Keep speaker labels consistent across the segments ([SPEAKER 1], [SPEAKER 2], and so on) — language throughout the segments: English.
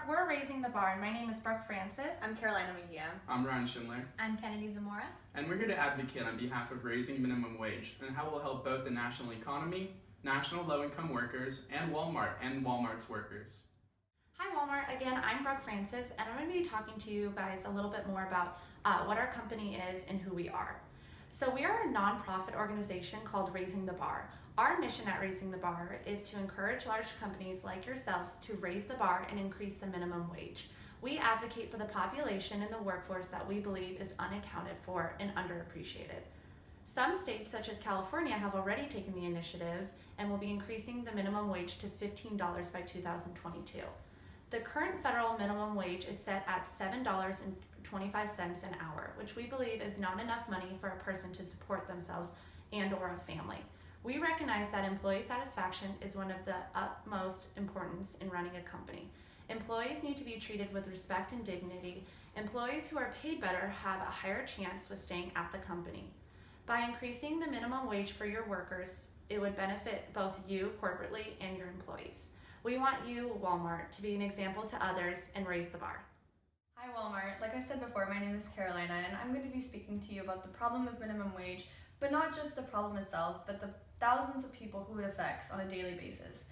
[SPEAKER 1] We're Raising the Bar, and my name is Brooke Francis.
[SPEAKER 2] I'm Carolina Mejia.
[SPEAKER 3] I'm Ryan Schindler.
[SPEAKER 4] I'm Kennedy Zamora.
[SPEAKER 3] And we're here to advocate on behalf of raising minimum wage and how it will help both the national economy, national low-income workers, and Walmart's workers.
[SPEAKER 1] Hi Walmart, again, I'm Brooke Francis, and I'm going to be talking to you guys a little bit more about what our company is and who we are. So we are a nonprofit organization called Raising the Bar. Our mission at Raising the Bar is to encourage large companies like yourselves to raise the bar and increase the minimum wage. We advocate for the population in the workforce that we believe is unaccounted for and underappreciated. Some states, such as California, have already taken the initiative and will be increasing the minimum wage to $15 by 2022. The current federal minimum wage is set at $7.25 an hour, which we believe is not enough money for a person to support themselves and or a family. We recognize that employee satisfaction is one of the utmost importance in running a company. Employees need to be treated with respect and dignity. Employees who are paid better have a higher chance with staying at the company. By increasing the minimum wage for your workers, it would benefit both you corporately and your employees. We want you, Walmart, to be an example to others and raise the bar.
[SPEAKER 2] Hi Walmart. Like I said before, my name is Carolina, and I'm going to be speaking to you about the problem of minimum wage, but not just the problem itself, but the thousands of people who it affects on a daily basis.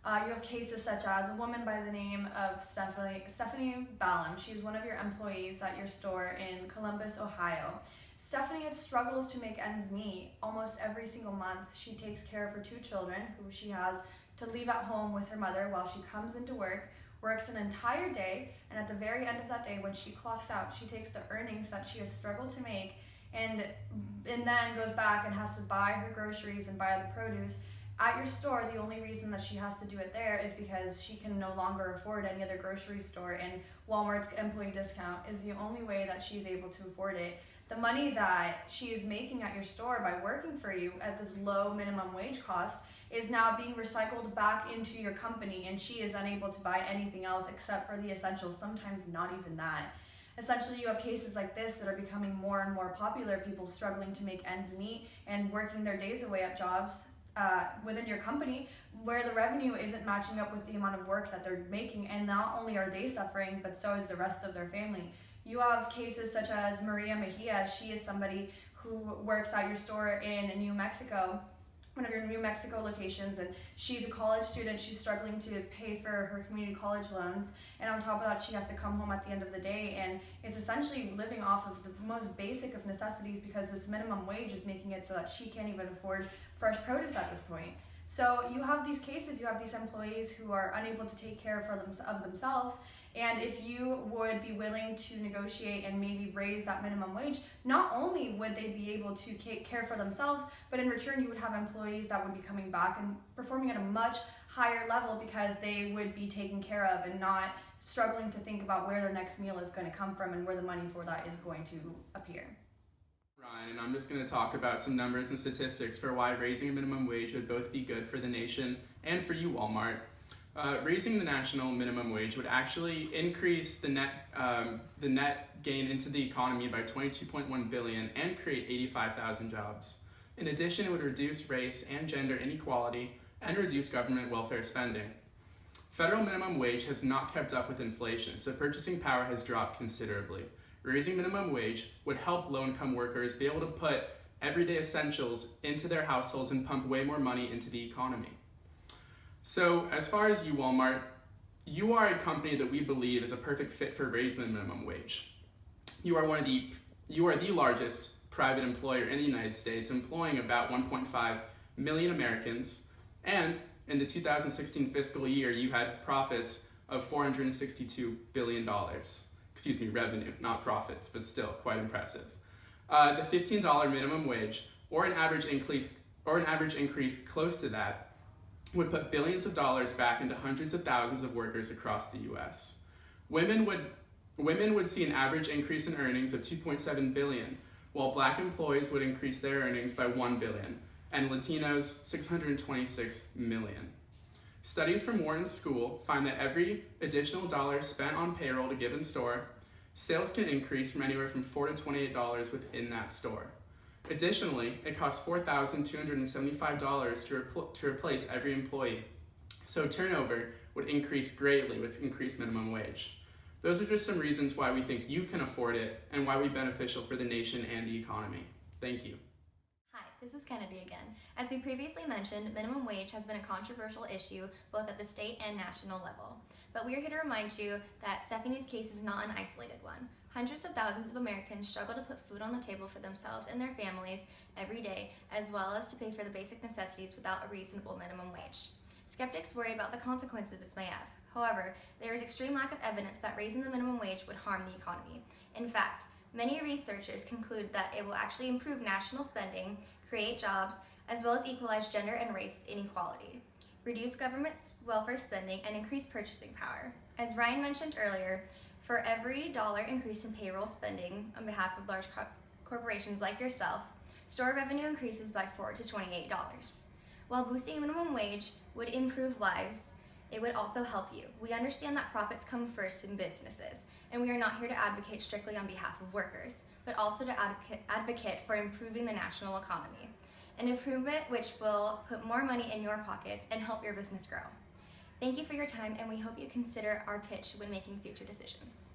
[SPEAKER 2] You have cases such as a woman by the name of Stephanie Ballum. She's one of your employees at your store in Columbus, Ohio. Stephanie had struggles to make ends meet almost every single month. She takes care of her two children, who she has to leave at home with her mother while she comes into work, works an entire day, and at the very end of that day, when she clocks out, she takes the earnings that she has struggled to make and then goes back and has to buy her groceries and buy the produce at your store. The only reason that she has to do it there is because she can no longer afford any other grocery store, and Walmart's employee discount is the only way that she's able to afford it. The money that she is making at your store by working for you at this low minimum wage cost is now being recycled back into your company, and she is unable to buy anything else except for the essentials, sometimes not even that. Essentially, you have cases like this that are becoming more and more popular, people struggling to make ends meet and working their days away at jobs within your company where the revenue isn't matching up with the amount of work that they're making, and not only are they suffering, but so is the rest of their family. You have cases such as Maria Mejia. She is somebody who works at your store in New Mexico, one of your New Mexico locations, and she's a college student. She's struggling to pay for her community college loans, and on top of that, she has to come home at the end of the day and is essentially living off of the most basic of necessities because this minimum wage is making it so that she can't even afford fresh produce at this point. So you have these cases, you have these employees who are unable to take care of themselves, and if you would be willing to negotiate and maybe raise that minimum wage, not only would they be able to take care for themselves, but in return you would have employees that would be coming back and performing at a much higher level because they would be taken care of and not struggling to think about where their next meal is going to come from and where the money for that is going to appear.
[SPEAKER 3] Ryan, and I'm just going to talk about some numbers and statistics for why raising a minimum wage would both be good for the nation and for you, Walmart. Raising the national minimum wage would actually increase the net gain into the economy by $22.1 billion and create 85,000 jobs. In addition, it would reduce race and gender inequality and reduce government welfare spending. Federal minimum wage has not kept up with inflation, so purchasing power has dropped considerably. Raising minimum wage would help low-income workers be able to put everyday essentials into their households and pump way more money into the economy. So as far as you, Walmart, you are a company that we believe is a perfect fit for raising the minimum wage. You are the largest private employer in the United States, employing about 1.5 million Americans, and in the 2016 fiscal year, you had profits of $462 billion. Revenue, not profits, but still quite impressive. The $15 minimum wage, or an average increase close to that, would put billions of dollars back into hundreds of thousands of workers across the U.S. Women would see an average increase in earnings of $2.7 billion, while Black employees would increase their earnings by $1 billion, and Latinos $626 million. Studies from Wharton School find that every additional dollar spent on payroll at a given store, sales can increase from anywhere from $4 to $28 within that store. Additionally, it costs $4,275 to replace every employee. So turnover would increase greatly with increased minimum wage. Those are just some reasons why we think you can afford it and why we're beneficial for the nation and the economy. Thank you.
[SPEAKER 4] Hi, this is Kennedy again. As we previously mentioned, minimum wage has been a controversial issue both at the state and national level. But we are here to remind you that Stephanie's case is not an isolated one. Hundreds of thousands of Americans struggle to put food on the table for themselves and their families every day, as well as to pay for the basic necessities without a reasonable minimum wage. Skeptics worry about the consequences this may have. However, there is extreme lack of evidence that raising the minimum wage would harm the economy. In fact, many researchers conclude that it will actually improve national spending, create jobs, as well as equalize gender and race inequality, reduce government welfare spending, and increase purchasing power. As Ryan mentioned earlier, for every dollar increase in payroll spending on behalf of large corporations like yourself, store revenue increases by $4 to $28. While boosting minimum wage would improve lives, it would also help you. We understand that profits come first in businesses, and we are not here to advocate strictly on behalf of workers, but also to advocate for improving the national economy. An improvement which will put more money in your pockets and help your business grow. Thank you for your time, and we hope you consider our pitch when making future decisions.